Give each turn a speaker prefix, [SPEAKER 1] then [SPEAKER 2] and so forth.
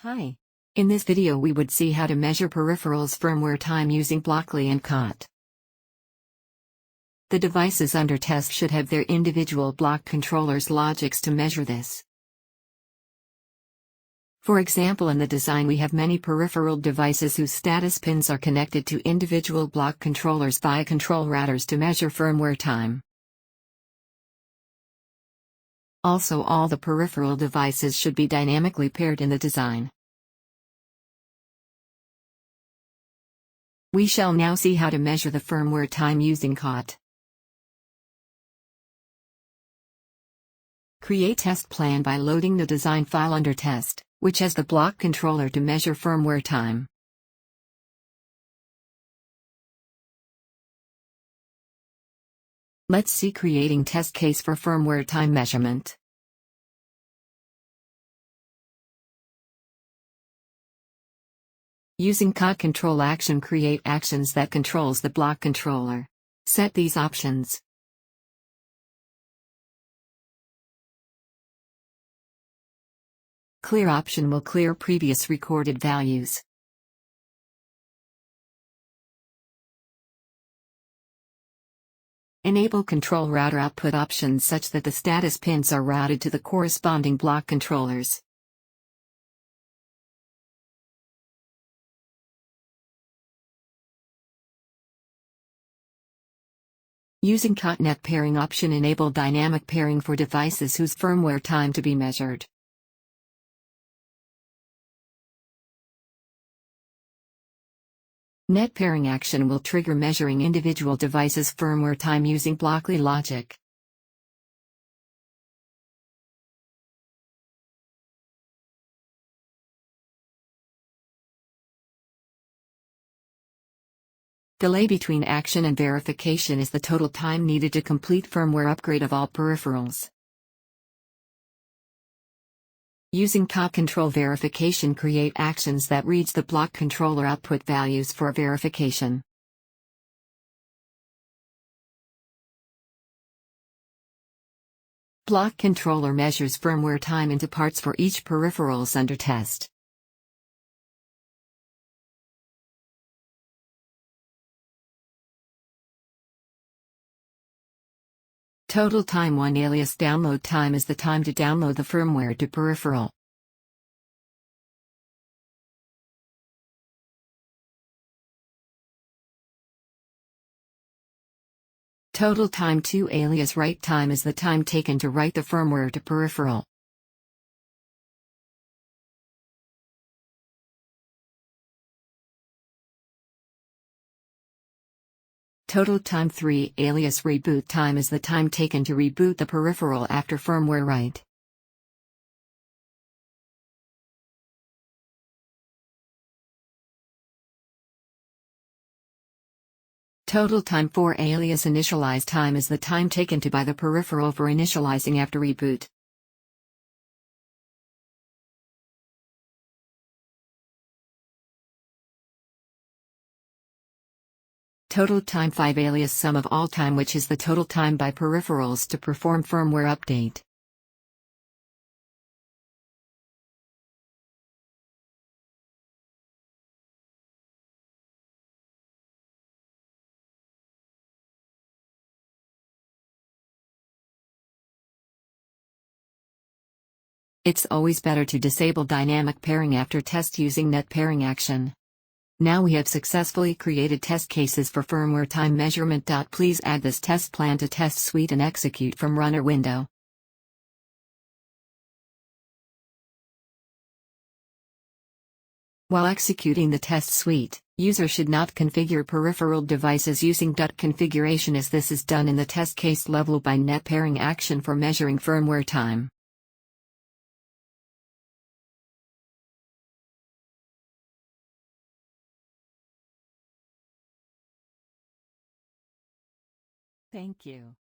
[SPEAKER 1] Hi. In this video we would see how to measure peripherals firmware time using Blockly and QAT. The devices under test should have their individual block controllers logics to measure this. For example, in the design we have many peripheral devices whose status pins are connected to individual block controllers via control routers to measure firmware time. Also, all the peripheral devices should be dynamically paired in the design. We shall now see how to measure the firmware time using QAT. Create test plan by loading the design file under test, which has the block controller to measure firmware time. Let's see creating test case for firmware time measurement. Using QAT control action, create actions that controls the block controller. Set these options. Clear option will clear previous recorded values. Enable control router output options such that the status pins are routed to the corresponding block controllers. Using QAT net pairing option, enable dynamic pairing for devices whose firmware time to be measured. Net pairing action will trigger measuring individual devices' firmware time using Blockly logic. Delay between action and verification is the total time needed to complete firmware upgrade of all peripherals. Using QAT control verification, create actions that reads the block controller output values for verification. Block controller measures firmware time into parts for each peripherals under test. Total time 1 alias download time is the time to download the firmware to peripheral. Total time 2 alias write time is the time taken to write the firmware to peripheral. Total time 3 alias reboot time is the time taken to reboot the peripheral after firmware write. Total time 4 alias initialize time is the time taken to buy the peripheral for initializing after reboot. Total time 5 alias sum of all time, which is the total time by peripherals to perform firmware update. It's always better to disable dynamic pairing after test using net pairing action. Now we have successfully created test cases for firmware time measurement. Please add this test plan to test suite and execute from runner window. While executing the test suite, user should not configure peripheral devices using .configuration, as this is done in the test case level by net pairing action for measuring firmware time. Thank you.